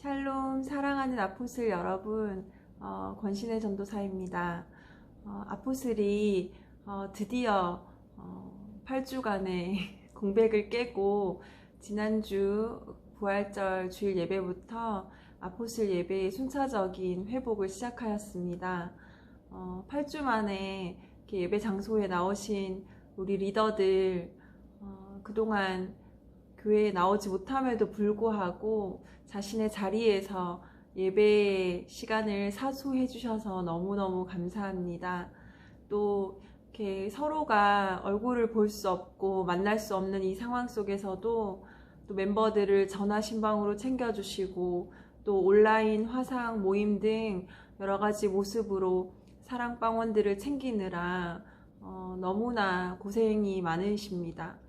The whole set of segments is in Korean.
샬롬, 사랑하는 아포슬 여러분, 권신의 전도사입니다. 아포슬이 드디어 8주간의 공백을 깨고 지난주 부활절 주일 예배부터 아포슬 예배의 순차적인 회복을 시작하였습니다. 8주 만에 이렇게 예배 장소에 나오신 우리 리더들, 그동안 교회에 나오지 못함에도 불구하고 자신의 자리에서 예배의 시간을 사수해 주셔서 너무너무 감사합니다. 또 이렇게 서로가 얼굴을 볼 수 없고 만날 수 없는 이 상황 속에서도 또 멤버들을 전화 신방으로 챙겨주시고 또 온라인 화상 모임 등 여러 가지 모습으로 사랑방원들을 챙기느라 너무나 고생이 많으십니다.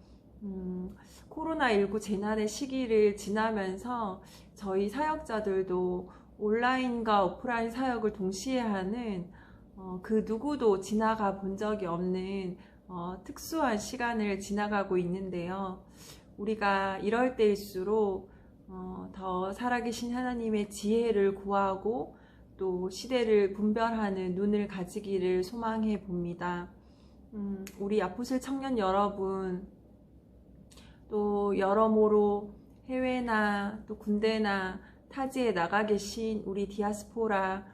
코로나19 재난의 시기를 지나면서 저희 사역자들도 온라인과 오프라인 사역을 동시에 하는 그 누구도 지나가 본 적이 없는 특수한 시간을 지나가고 있는데요. 우리가 이럴 때일수록 더 살아계신 하나님의 지혜를 구하고 또 시대를 분별하는 눈을 가지기를 소망해 봅니다. 우리 아포슬 청년 여러분, 또 여러모로 해외나 또 군대나 타지에 나가 계신 우리 디아스포라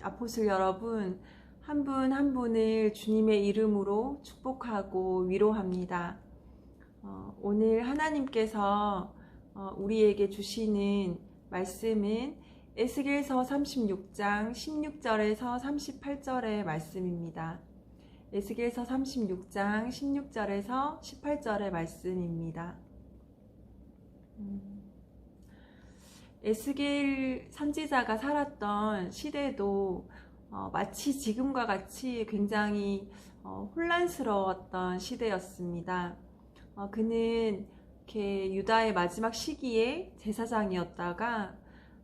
아포슬 여러분, 한 분 한 분을 주님의 이름으로 축복하고 위로합니다. 오늘 하나님께서 우리에게 주시는 말씀은 에스겔서 36장 16절에서 38절의 말씀입니다. 에스겔서 36장 16절에서 18절의 말씀입니다. 에스겔 선지자가 살았던 시대도 마치 지금과 같이 굉장히 혼란스러웠던 시대였습니다. 그는 이렇게 유다의 마지막 시기에 제사장이었다가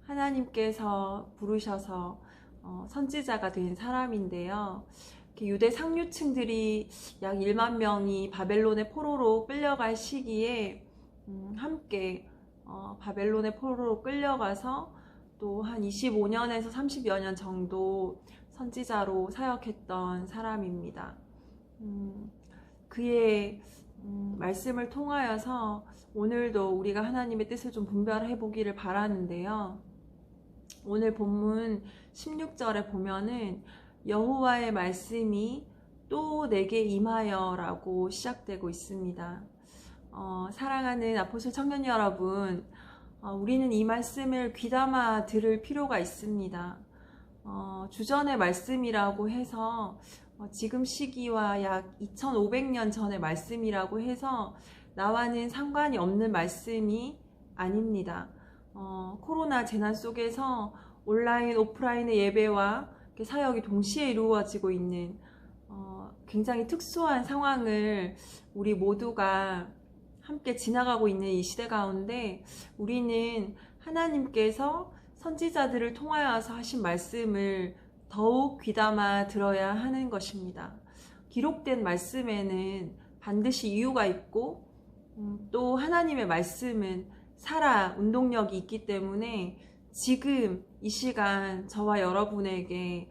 하나님께서 부르셔서 선지자가 된 사람인데요. 유대 상류층들이 약 1만 명이 바벨론의 포로로 끌려갈 시기에 함께 바벨론의 포로로 끌려가서 또 한 25년에서 30여 년 정도 선지자로 사역했던 사람입니다. 그의 말씀을 통하여서 오늘도 우리가 하나님의 뜻을 좀 분별해 보기를 바라는데요. 오늘 본문 16절에 보면은 여호와의 말씀이 또 내게 임하여 라고 시작되고 있습니다. 사랑하는 아포슬 청년 여러분, 우리는 이 말씀을 귀담아 들을 필요가 있습니다. 주전의 말씀이라고 해서 지금 시기와 약 2500년 전의 말씀이라고 해서 나와는 상관이 없는 말씀이 아닙니다. 코로나 재난 속에서 온라인, 오프라인의 예배와 사역이 동시에 이루어지고 있는 굉장히 특수한 상황을 우리 모두가 함께 지나가고 있는 이 시대 가운데 우리는 하나님께서 선지자들을 통하여서 하신 말씀을 더욱 귀담아 들어야 하는 것입니다. 기록된 말씀에는 반드시 이유가 있고 또 하나님의 말씀은 살아 운동력이 있기 때문에 지금 이 시간 저와 여러분에게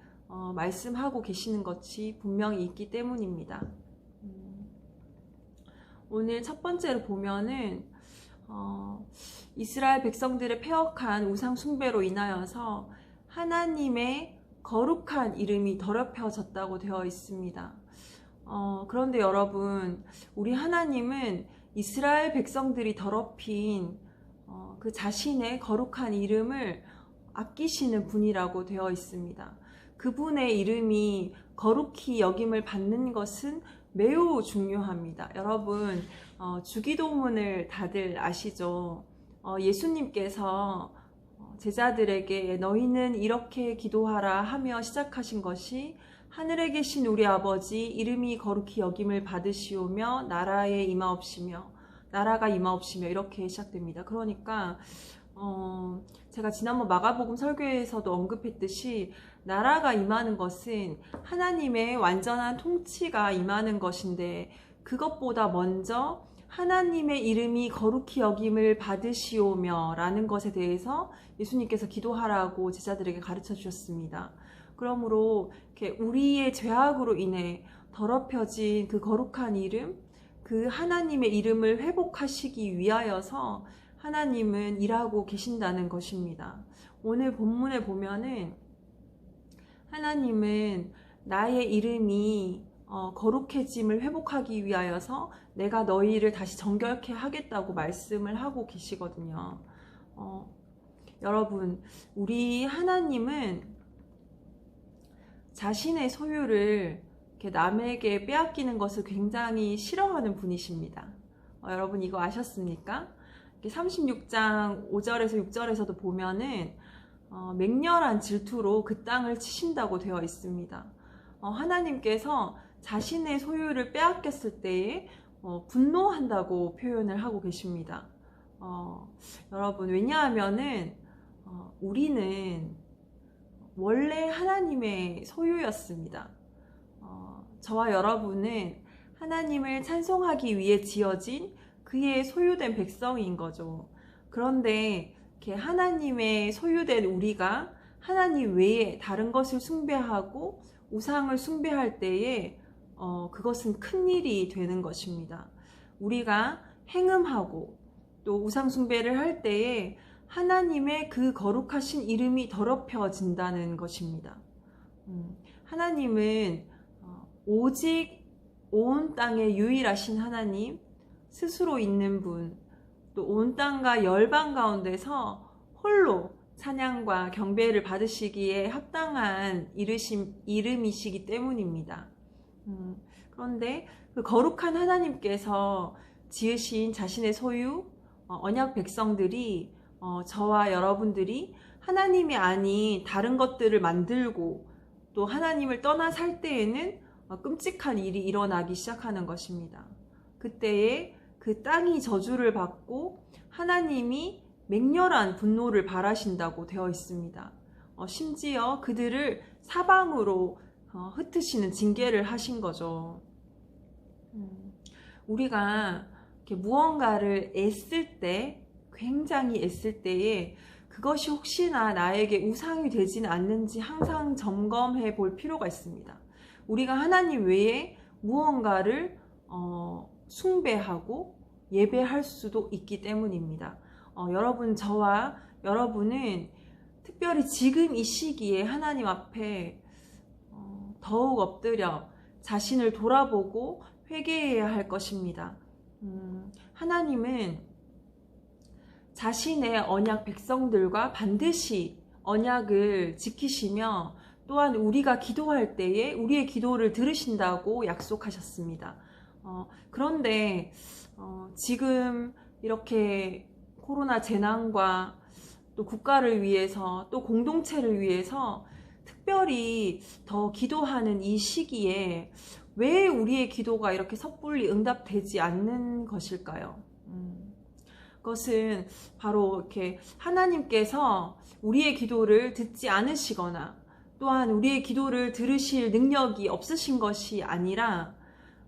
말씀하고 계시는 것이 분명히 있기 때문입니다. 오늘 첫 번째로 보면은 이스라엘 백성들의 패역한 우상 숭배로 인하여서 하나님의 거룩한 이름이 더럽혀졌다고 되어 있습니다. 그런데 여러분, 우리 하나님은 이스라엘 백성들이 더럽힌 그 자신의 거룩한 이름을 아끼시는 분이라고 되어 있습니다. 그분의 이름이 거룩히 여김을 받는 것은 매우 중요합니다. 여러분, 주기도문을 다들 아시죠? 예수님께서 제자들에게 너희는 이렇게 기도하라 하며 시작하신 것이 하늘에 계신 우리 아버지 이름이 거룩히 여김을 받으시오며 나라가 임하옵시며 이렇게 시작됩니다. 그러니까 제가 지난번 마가복음 설교에서도 언급했듯이 나라가 임하는 것은 하나님의 완전한 통치가 임하는 것인데 그것보다 먼저 하나님의 이름이 거룩히 여김을 받으시오며 라는 것에 대해서 예수님께서 기도하라고 제자들에게 가르쳐 주셨습니다. 그러므로 이렇게 우리의 죄악으로 인해 더럽혀진 그 거룩한 이름, 그 하나님의 이름을 회복하시기 위하여서 하나님은 일하고 계신다는 것입니다. 오늘 본문에 보면은 하나님은 나의 이름이 거룩해짐을 회복하기 위하여서 내가 너희를 다시 정결케 하겠다고 말씀을 하고 계시거든요. 여러분, 우리 하나님은 자신의 소유를 이렇게 남에게 빼앗기는 것을 굉장히 싫어하는 분이십니다. 여러분 이거 아셨습니까? 36장 5절에서 6절에서도 보면은 맹렬한 질투로 그 땅을 치신다고 되어 있습니다. 하나님께서 자신의 소유를 빼앗겼을 때에 분노한다고 표현을 하고 계십니다. 여러분, 왜냐하면은 우리는 원래 하나님의 소유였습니다. 저와 여러분은 하나님을 찬송하기 위해 지어진 그의 소유된 백성인 거죠. 그런데 이렇게 하나님의 소유된 우리가 하나님 외에 다른 것을 숭배하고 우상을 숭배할 때에 그것은 큰일이 되는 것입니다. 우리가 행음하고 또 우상 숭배를 할 때에 하나님의 그 거룩하신 이름이 더럽혀진다는 것입니다. 하나님은 오직 온 땅에 유일하신 하나님, 스스로 있는 분, 또 온 땅과 열방 가운데서 홀로 찬양과 경배를 받으시기에 합당한 이름이시기 때문입니다. 그런데 그 거룩한 하나님께서 지으신 자신의 소유, 언약 백성들이 저와 여러분들이 하나님이 아닌 다른 것들을 만들고 또 하나님을 떠나 살 때에는 끔찍한 일이 일어나기 시작하는 것입니다. 그때에 그 땅이 저주를 받고 하나님이 맹렬한 분노를 발하신다고 되어 있습니다. 심지어 그들을 사방으로 흩으시는 징계를 하신 거죠. 우리가 이렇게 무언가를 애쓸 때, 굉장히 애쓸 때에 그것이 혹시나 나에게 우상이 되지는 않는지 항상 점검해 볼 필요가 있습니다. 우리가 하나님 외에 무언가를 숭배하고 예배할 수도 있기 때문입니다. 여러분, 저와 여러분은 특별히 지금 이 시기에 하나님 앞에 더욱 엎드려 자신을 돌아보고 회개해야 할 것입니다. 하나님은 자신의 언약 백성들과 반드시 언약을 지키시며 또한 우리가 기도할 때에 우리의 기도를 들으신다고 약속하셨습니다. 그런데 지금 이렇게 코로나 재난과 또 국가를 위해서 또 공동체를 위해서 특별히 더 기도하는 이 시기에 왜 우리의 기도가 이렇게 섣불리 응답되지 않는 것일까요? 그것은 바로 이렇게 하나님께서 우리의 기도를 듣지 않으시거나 또한 우리의 기도를 들으실 능력이 없으신 것이 아니라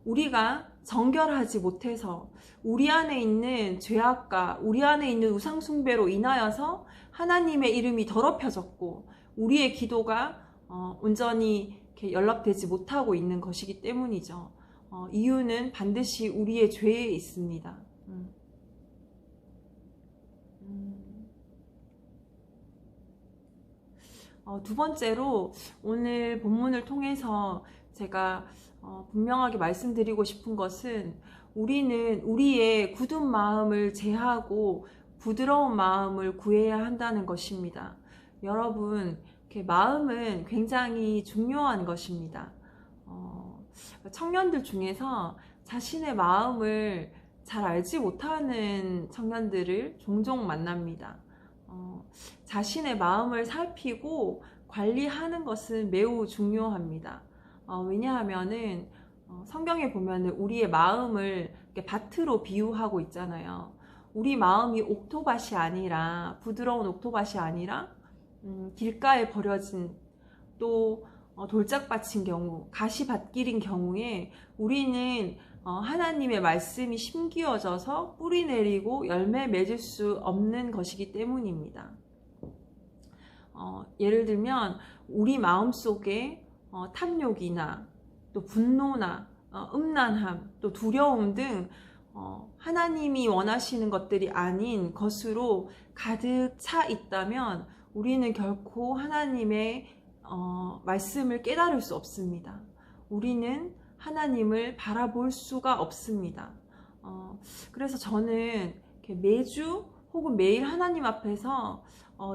우리가 정결하지 못해서 우리 안에 있는 죄악과 우리 안에 있는 우상숭배로 인하여서 하나님의 이름이 더럽혀졌고 우리의 기도가 온전히 이렇게 연락되지 못하고 있는 것이기 때문이죠. 이유는 반드시 우리의 죄에 있습니다. 두 번째로 오늘 본문을 통해서 제가 분명하게 말씀드리고 싶은 것은 우리는 우리의 굳은 마음을 제하고 부드러운 마음을 구해야 한다는 것입니다. 여러분, 이렇게 마음은 굉장히 중요한 것입니다. 청년들 중에서 자신의 마음을 잘 알지 못하는 청년들을 종종 만납니다. 자신의 마음을 살피고 관리하는 것은 매우 중요합니다. 왜냐하면은 성경에 보면은 우리의 마음을 이렇게 밭으로 비유하고 있잖아요. 우리 마음이 옥토밭이 아니라 부드러운 옥토밭이 아니라 길가에 버려진 또 돌짝밭인 경우, 가시밭길인 경우에 우리는 하나님의 말씀이 심기어져서 뿌리 내리고 열매 맺을 수 없는 것이기 때문입니다. 예를 들면 우리 마음속에 탐욕이나 또 분노나 음란함, 또 두려움 등 하나님이 원하시는 것들이 아닌 것으로 가득 차 있다면 우리는 결코 하나님의 말씀을 깨달을 수 없습니다. 우리는 하나님을 바라볼 수가 없습니다. 그래서 저는 이렇게 매주 혹은 매일 하나님 앞에서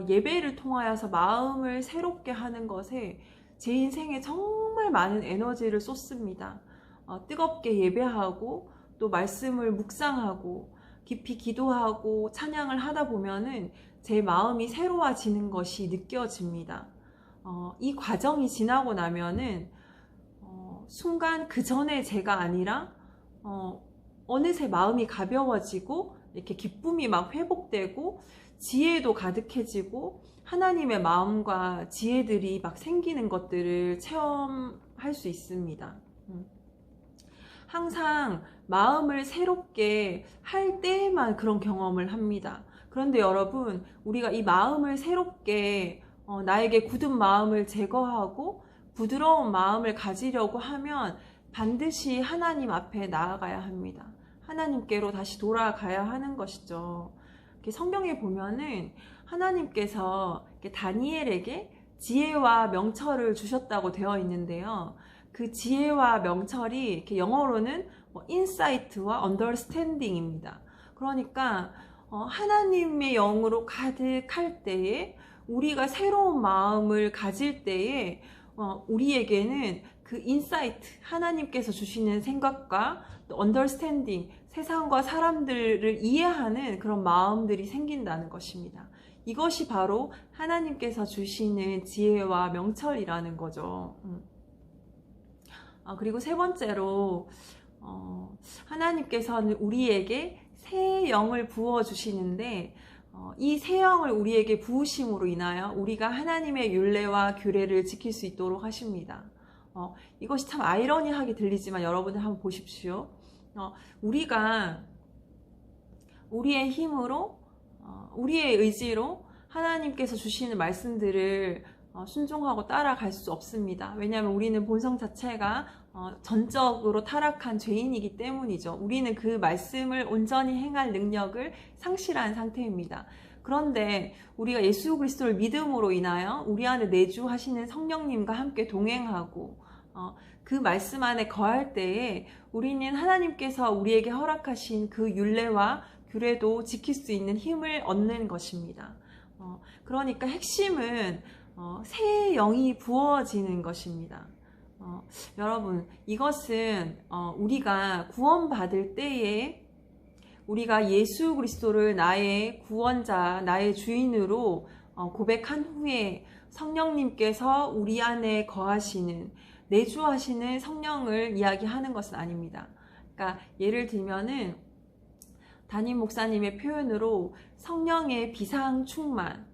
예배를 통하여서 마음을 새롭게 하는 것에 제 인생에 정말 많은 에너지를 쏟습니다. 뜨겁게 예배하고 또 말씀을 묵상하고 깊이 기도하고 찬양을 하다 보면은 제 마음이 새로워지는 것이 느껴집니다. 이 과정이 지나고 나면은 순간 그 전에 제가 아니라 어느새 마음이 가벼워지고 이렇게 기쁨이 막 회복되고 지혜도 가득해지고 하나님의 마음과 지혜들이 막 생기는 것들을 체험할 수 있습니다. 항상 마음을 새롭게 할 때에만 그런 경험을 합니다. 그런데 여러분, 우리가 이 마음을 새롭게 나에게 굳은 마음을 제거하고 부드러운 마음을 가지려고 하면 반드시 하나님 앞에 나아가야 합니다. 하나님께로 다시 돌아가야 하는 것이죠. 성경에 보면은 하나님께서 다니엘에게 지혜와 명철을 주셨다고 되어 있는데요. 그 지혜와 명철이 이렇게 영어로는 insight와 understanding입니다. 그러니까 하나님의 영으로 가득할 때에, 우리가 새로운 마음을 가질 때에 우리에게는 그 인사이트, 하나님께서 주시는 생각과 또 understanding, 세상과 사람들을 이해하는 그런 마음들이 생긴다는 것입니다. 이것이 바로 하나님께서 주시는 지혜와 명철이라는 거죠. 그리고 세 번째로 하나님께서는 우리에게 새 영을 부어주시는데 이 새 영을 우리에게 부으심으로 인하여 우리가 하나님의 율례와 규례를 지킬 수 있도록 하십니다. 이것이 참 아이러니하게 들리지만 여러분들 한번 보십시오. 우리가 우리의 힘으로 우리의 의지로 하나님께서 주시는 말씀들을 순종하고 따라갈 수 없습니다. 왜냐하면 우리는 본성 자체가 전적으로 타락한 죄인이기 때문이죠. 우리는 그 말씀을 온전히 행할 능력을 상실한 상태입니다. 그런데 우리가 예수 그리스도를 믿음으로 인하여 우리 안에 내주하시는 성령님과 함께 동행하고 그 말씀 안에 거할 때에 우리는 하나님께서 우리에게 허락하신 그 율례와 규례도 지킬 수 있는 힘을 얻는 것입니다. 그러니까 핵심은 새 영이 부어지는 것입니다. 여러분, 이것은 우리가 구원받을 때에 우리가 예수 그리스도를 나의 구원자, 나의 주인으로 고백한 후에 성령님께서 우리 안에 거하시는, 내주하시는 성령을 이야기하는 것은 아닙니다. 그러니까 예를 들면은 담임 목사님의 표현으로 성령의 비상 충만,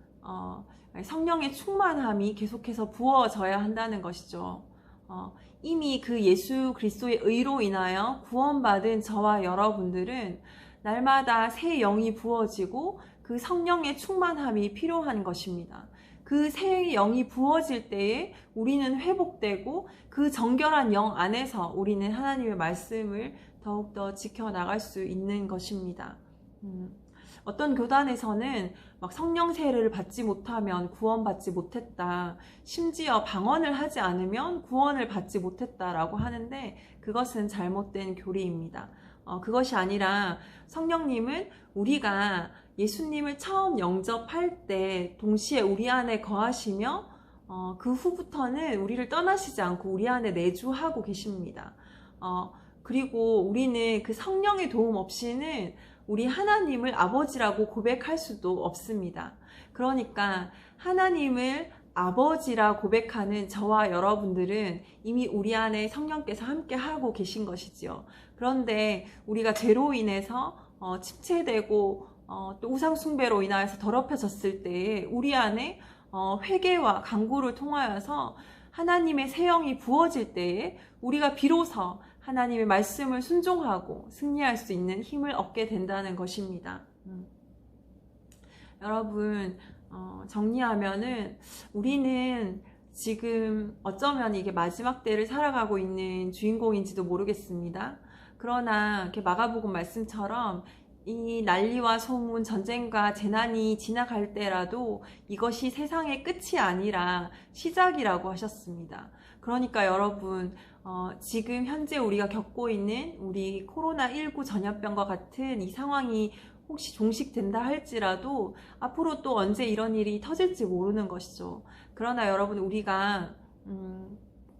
성령의 충만함이 계속해서 부어져야 한다는 것이죠. 이미 그 예수 그리스도의 의로 인하여 구원받은 저와 여러분들은 날마다 새 영이 부어지고 그 성령의 충만함이 필요한 것입니다. 그 새 영이 부어질 때에 우리는 회복되고 그 정결한 영 안에서 우리는 하나님의 말씀을 더욱더 지켜나갈 수 있는 것입니다. 어떤 교단에서는 막 성령 세례를 받지 못하면 구원받지 못했다, 심지어 방언을 하지 않으면 구원을 받지 못했다라고 하는데 그것은 잘못된 교리입니다. 그것이 아니라 성령님은 우리가 예수님을 처음 영접할 때 동시에 우리 안에 거하시며 그 후부터는 우리를 떠나시지 않고 우리 안에 내주하고 계십니다. 그리고 우리는 그 성령의 도움 없이는 우리 하나님을 아버지라고 고백할 수도 없습니다. 그러니까 하나님을 아버지라 고백하는 저와 여러분들은 이미 우리 안에 성령께서 함께 하고 계신 것이지요. 그런데 우리가 죄로 인해서 침체되고 또 우상숭배로 인하여서 더럽혀졌을 때 우리 안에 회개와 간구를 통하여서 하나님의 새 영이 부어질 때에 우리가 비로소 하나님의 말씀을 순종하고 승리할 수 있는 힘을 얻게 된다는 것입니다. 여러분, 정리하면은 우리는 지금 어쩌면 이게 마지막 때를 살아가고 있는 주인공인지도 모르겠습니다. 그러나 이렇게 마가복음 말씀처럼 이 난리와 소문, 전쟁과 재난이 지나갈 때라도 이것이 세상의 끝이 아니라 시작이라고 하셨습니다. 그러니까 여러분, 지금 현재 우리가 겪고 있는 우리 코로나19 전염병과 같은 이 상황이 혹시 종식된다 할지라도 앞으로 또 언제 이런 일이 터질지 모르는 것이죠. 그러나 여러분, 우리가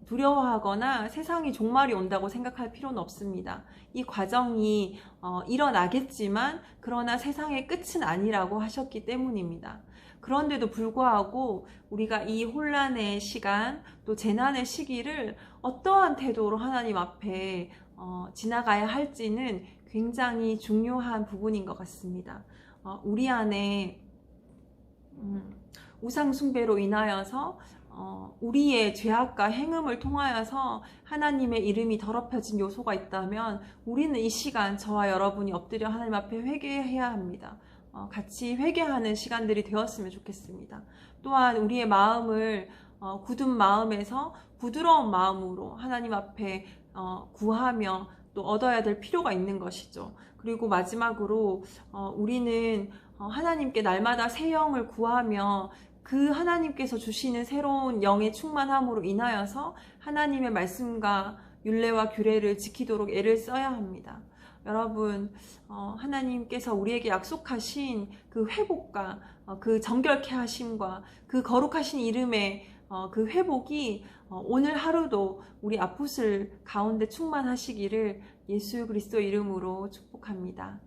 두려워하거나 세상이 종말이 온다고 생각할 필요는 없습니다. 이 과정이 일어나겠지만 그러나 세상의 끝은 아니라고 하셨기 때문입니다. 그런데도 불구하고 우리가 이 혼란의 시간, 또 재난의 시기를 어떠한 태도로 하나님 앞에 지나가야 할지는 굉장히 중요한 부분인 것 같습니다. 우리 안에 우상 숭배로 인하여서 우리의 죄악과 행음을 통하여서 하나님의 이름이 더럽혀진 요소가 있다면 우리는 이 시간 저와 여러분이 엎드려 하나님 앞에 회개해야 합니다. 같이 회개하는 시간들이 되었으면 좋겠습니다. 또한 우리의 마음을 굳은 마음에서 부드러운 마음으로 하나님 앞에 구하며 또 얻어야 될 필요가 있는 것이죠. 그리고 마지막으로 우리는 하나님께 날마다 새 영을 구하며 그 하나님께서 주시는 새로운 영의 충만함으로 인하여서 하나님의 말씀과 율례와 규례를 지키도록 애를 써야 합니다. 여러분, 하나님께서 우리에게 약속하신 그 회복과 그 정결케 하심과 그 거룩하신 이름의 그 회복이 오늘 하루도 우리 아프슬 가운데 충만하시기를 예수 그리스도 이름으로 축복합니다.